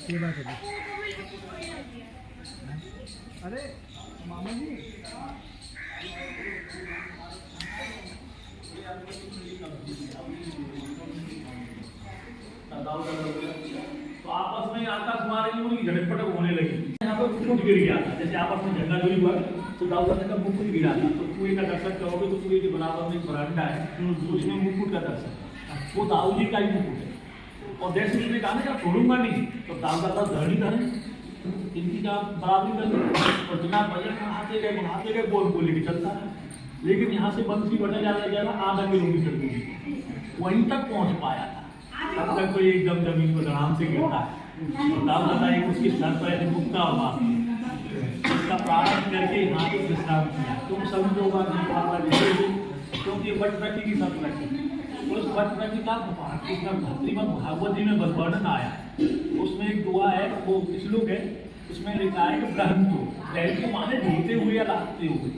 सेवा करो। अरे मामा जी तो आपस में आकाश मारे उनकी झटपट होने लगी। यहाँ पर मुकुट गिर गया था, जैसे आपस में झगड़ा जोड़ी हुआ तो दाऊदा का मुकुट गिरा था। तो कुएं का दर्शन करोगे तो कुएं के बराबर में बरामदा है, तो उसमें मुकुट का दर्शन, वो दाऊ जी का ही मुकुट है। और जैसे उसने कहा ना छोड़ूंगा नहीं, तो दाऊदा का धरनी धरे इनकी का बराबरी कर, और जना भजन बढ़ाते गए बोल बोल के चलता है। लेकिन यहाँ से बंसी बढ़ने जाना आधा किलोमीटर दूरी वहीं तक पहुँच पाया था। तब तक तो एकदम जमीन पर आराम से गिरता है। दाऊदा एक उसकी सर पर ऐसे मुक्का और मारती है, उसका प्रारंभ करके यहाँ पे विश्राम किया। तुम समझोगा क्योंकि ये वट प्रति की सब प्रति, उस वट प्रति का भक्तिमत भागवत जी में वर्णन आया है। उसमें एक दुआ है, वो श्लोक है, उसमें लिखा है कि ब्रह्मतो माने ढूंढते हुए या लाते हुए,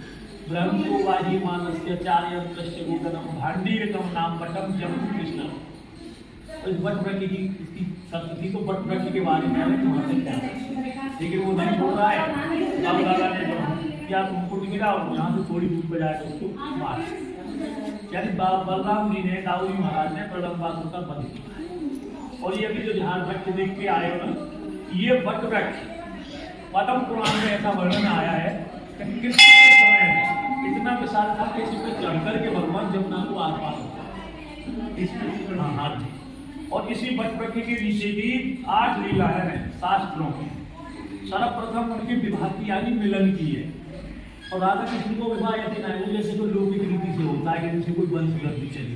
ब्रह्मतो वाही मानस्य चार्य कृष्ण गोगनम भांडीरकम नाम पटम जम कृष्ण। इस वट प्रति की इसकी संस्कृति को वट प्रति के बारे में हमें तुम्हारे क्या है, लेकिन वो नहीं बोल रहा है। दाऊदा ने जो क्या मुकुट गिरा और यहाँ से थोड़ी दूर पर जाकर उसको मार, यानी बलराम जी ने दाऊ जी महाराज ने प्रलंबासुर का वध किया। और ये अभी जो ध्यान वृक्ष देख के आए हो ना, ये वट वृक्ष पद्म पुराण में ऐसा वर्णन आया है कि कृष्ण के समय में इतना विशाल था कि इसी पे चढ़ करके भगवान जमुना को आर पार होता। हाँ जी। और इसी वट वृक्ष के नीचे भी 8 लीलाएं हैं शास्त्रों की। सर्वप्रथम उनकी विवाह की यानी मिलन की है। और राधा कृष्ण को विवाह ऐसे नहीं जैसे कोई लौकिक रीति से होता है कि जैसे कोई वंश वृद्धि चली,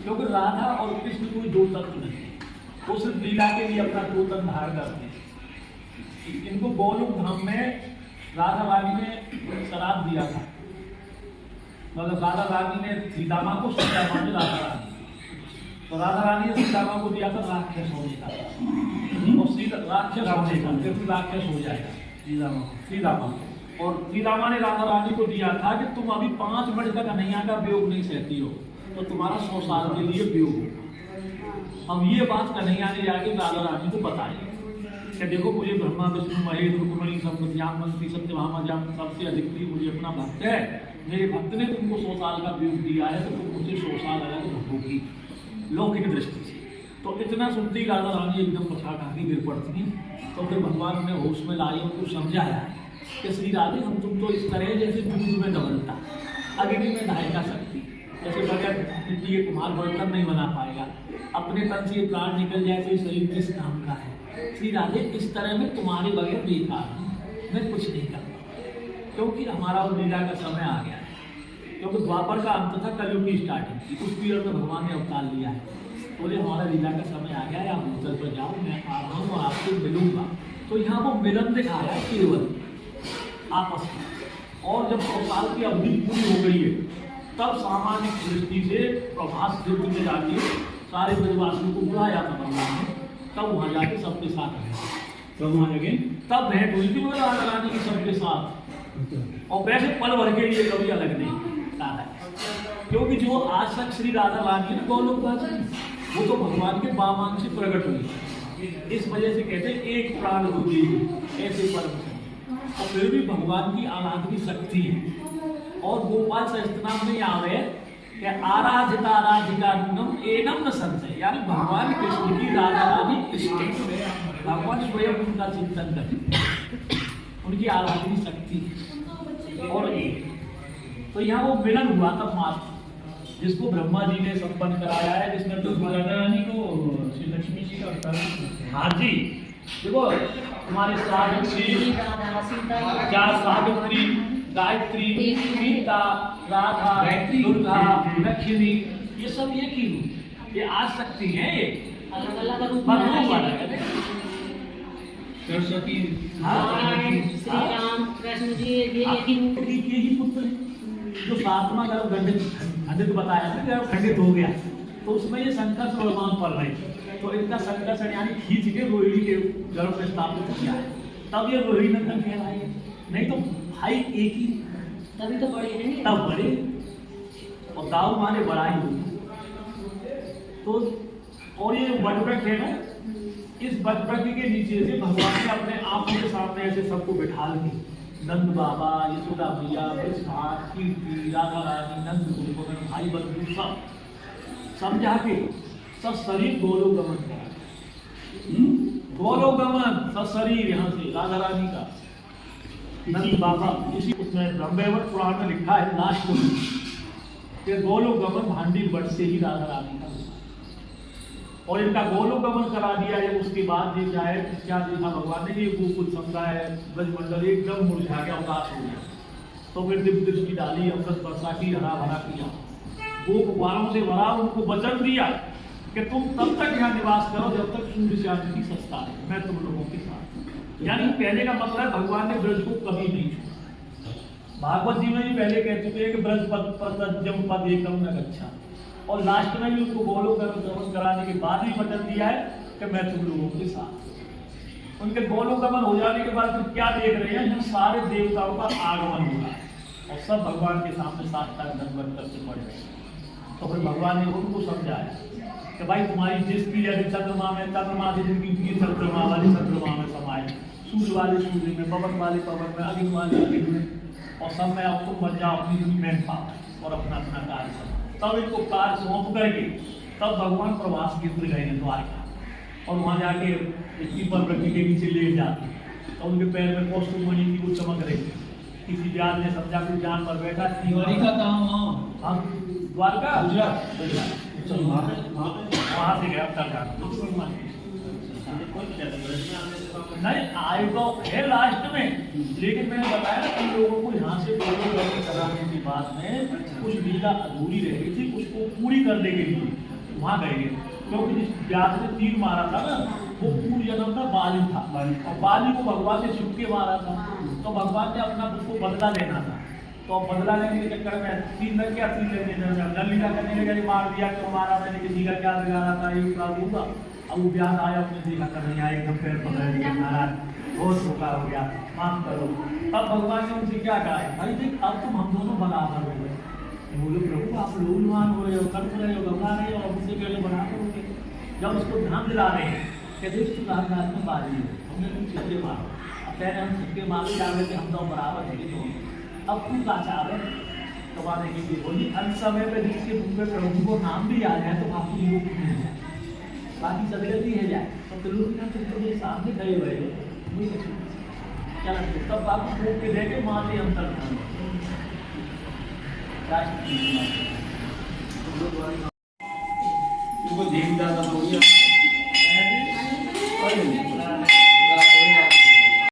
क्योंकि राधा और कृष्ण कोई दो तत्व नहीं, उस लीला के लिए अपना तोतन धारण करते हैं। इनको गोलोक धाम में राधा रानी ने शराब दिया था, मतलब राधा रानी ने सीतामा को सीतामा ने राधा रानी, तो राधा रानी ने सीतामा को दिया था राक्षस होने का, और राक्षस होने का क्योंकि राक्षस हो जाएगा सीतामा। और सीतामा ने राधा रानी को दिया था कि तुम अभी 5 मिनट तक कन्हैया का वियोग नहीं सहती हो तो तुम्हारा 100 साल के लिए वियोग होगा। अब ये बात कन्हैया ने जाके राधा रानी को बताई कि देखो मुझे ब्रह्मा विष्णु महेश रुक्मिणी संपत्याम मंत्री सत्यभामा जाम सबसे अधिक प्रिय मुझे अपना भक्त है, मेरे भक्त ने तुमको 100 साल का वियोग दिया है, तो तुम मुझे 100 साल अलग भोगी लौकिक दृष्टि से। तो इतना सुनती राधा रानी एकदम पछाड़ खा के गिर पड़ती है। तो फिर भगवान ने होश में लाई उनको समझाया कि श्री राधे हम तुम तो इस तरह जैसे दूध में डबलता अग्नि में धायका शक्ति, जैसे बगैर मिट्टी के कुम्हार बर्तन नहीं बना पाएगा, अपने तन से प्राण निकल जाए तो शरीर किस काम का है। श्री राधे इस तरह में तुम्हारे बगैर बेकार हूँ, मैं कुछ नहीं करता, क्योंकि हमारा और लीला का समय आ गया है। क्योंकि द्वापर का अंत था, कलयुग की स्टार्टिंग थी, उस पीरियड में भगवान ने अवतार लिया है। बोले हमारा लीला का समय आ गया है, आप भूतल पर जाओ, मैं आ रहा हूँ आपसे मिलूंगा। तो यहाँ वो मिलन दिखाया है केवल आपस में। और जब 100 साल की अवधि पूरी हो गई है तब सामाजिक दृष्टि से प्रभास युद्ध में जाके सारे ब्रजवासियों को बुलाया था भगवान ने, तब वहाँ जाके सबके साथ रहे, तब वहाँ लगे तब भेंट हुई थी राधा रानी की सबके साथ। और वैसे पल भर के लिए कभी अलग नहीं राधा, क्योंकि जो आज तक श्री राधा रानी गौलोकवासी वो तो भगवान के वामान से प्रकट हुई, इस वजह से कहते हैं एक प्राण होती ऐसे परम। और फिर भी भगवान की आराधनी शक्ति है। और गोपाल सहस्त्रनाम में आवे कि आराधिता आराधिका नम एनम न संशय, यानी भगवान कृष्ण की राधा रानी इष्ट, भगवान स्वयं उनका चिंतन करते, उनकी आराधनी शक्ति। और तो यहाँ वो मिलन हुआ था मात्र, जिसको ब्रह्मा जी ने संपन्न कराया है, जिसने तो राधा रानी को श्री लक्ष्मी जी का अवतार। हाँ जी, देखो हमारे सावित्री, चार सावित्री, गायत्री, सीता, राधा, दुर्गा, लक्ष्मी, ये सब एक ही रूप, ये आज शक्ति है, ये अलग रूप सरस्वती, श्री राम कृष्ण जी ये ही पुत्र है। जो 7वां गर्भ खंडित बताया था, गर्भ खंडित हो गया तो उसमें ये संकट प्रमाण पड़ रही, तो इनका संकट यानी खींच के रोहिणी के गर्भ में स्थापित किया है, तब ये रोहिणी नंदन कहलाए। नहीं तो भाई एक ही, तभी तो बड़े हैं, तब बड़े, और दाऊ माने बड़ाई हुई। तो और ये वट वृक्ष है ना, इस बजप्रति के नीचे से भगवान ने अपने आंखों के सामने ऐसे सबको बिठा के नंद बाबा, यशोदा मैया, बृषभाग, कीर्ति, राधा रानी, नंद गोपन, भाई बंधु सब समझा के सब शरीर गोलोगमन करा। गोलोगमन सब शरीर यहाँ से राधा रानी का नंद बाबा। इसी उसमें ब्रह्मवैवर्त पुराण में लिखा है लास्ट में कि गोलोगमन भांडी बट से ही राधा रानी का, और इनका गोलोगमन करा दिया है। उसके बाद ये चाहे क्या देखा भगवान ने, ये गोकुल समुदाय ब्रजमंडल एकदम मुरझा गया, उदास हो गया। तो फिर दिव्य दृष्टि डाली, अमृत वर्षा की, हरा भरा किया, गोप बालों से भरा, उनको वचन दिया कि तुम तब तक यहाँ निवास करो जब तक सूर्य चांद की सस्ता है, मैं तुम लोगों के साथ। यानी कहने का मतलब है भगवान ने ब्रज को कभी नहीं छोड़ा। भागवत जी में भी पहले कह चुके हैं कि ब्रज पद एकम न गच्छा, और लास्ट में भी उनको गोलोगमन कराने के बाद भी वचन दिया है कि मैं तुम लोगों के साथ। उनके गोलोगमन हो जाने के बाद फिर क्या देख रहे हैं, यहाँ सारे देवताओं का आगमन हुआ है और सब भगवान के सामने साष्टांग दंडवत करके पड़ रहे हैं। तो फिर भगवान ने उनको समझाया कि भाई तुम्हारी जिसकी जैसे चंद्रमा में, चंद्रमा से जिनकी चंद्रमा वाले चंद्रमा में समाये, सूर्य वाले सूर्य में, पवन वाले पवन में, अग्नि वाले अग्नि में, और सब में अब तुम बन जाओ अपनी में पाओ और अपना अपना कार्य करो। तब इनको कार्य सौंप करके तब भगवान प्रवास केंद्र गए द्वारका, और वहां जाके पीपल वृक्ष के नीचे लेट जाते, तो उनके पैर में कौस्तुभमणि की वो चमक रही। किसी व्यास ने समझा कि जान पर बैठा द्वारिका कहाँ? हम द्वारका गुजरात। वहां से गया नहीं आए तो है लास्ट में, लेकिन मैंने बताया ना कि लोगों को यहाँ से गोलोगमन कराने के बाद में कुछ लीला अधूरी रह गई थी, उसको पूरी करने के लिए वहाँ गए, क्योंकि जिस व्यास ने तीर मारा था ना वो पूर्व जन्म का बाली था, और बाली को भगवान ने छुप के मारा था, तो भगवान ने अपना उसको बदला लेना था। तो बदला लेने के चक्कर में तीर न क्या तीर लेने लीला करने लगे, मार दिया क्यों मारा, मैंने किसी का क्या बिगाड़ा था, ये अपराध होगा। अब वो व्यास आया, उसने देखा कर नहीं आया, एकदम पैर पकड़ लिया, महाराज बहुत धोखा हो गया, माफ करो। अब भगवान ने उनसे क्या कहा है, भाई देख अब तुम हम दोनों बराबर हो गए। बोलो प्रभु आप लोलमान हो रहे हो, कर रहे हो, घबरा रहे हो, और मुझसे पहले बना करोगे। जब उसको ध्यान दिला रहे हैं कि देख तू रात में बाजी हो, हमने तुम छिक्के मारो, अब पहले हम छिक्के मारे जा रहे थे, हम तो बराबर है दोनों, अब तू का चाह रहे तो बात है कि बोली अंत समय पे जिसके मुंह में प्रभु को नाम भी आ जाए तो बाकी लोग मिल जाए, बाकी सदगति है जाए, तो त्रिलोकीनाथ चतुर्वेदी सामने खड़े हुए क्या लगता, तब बाबू फूक के देखे माते अंतर देवदाता हो गया।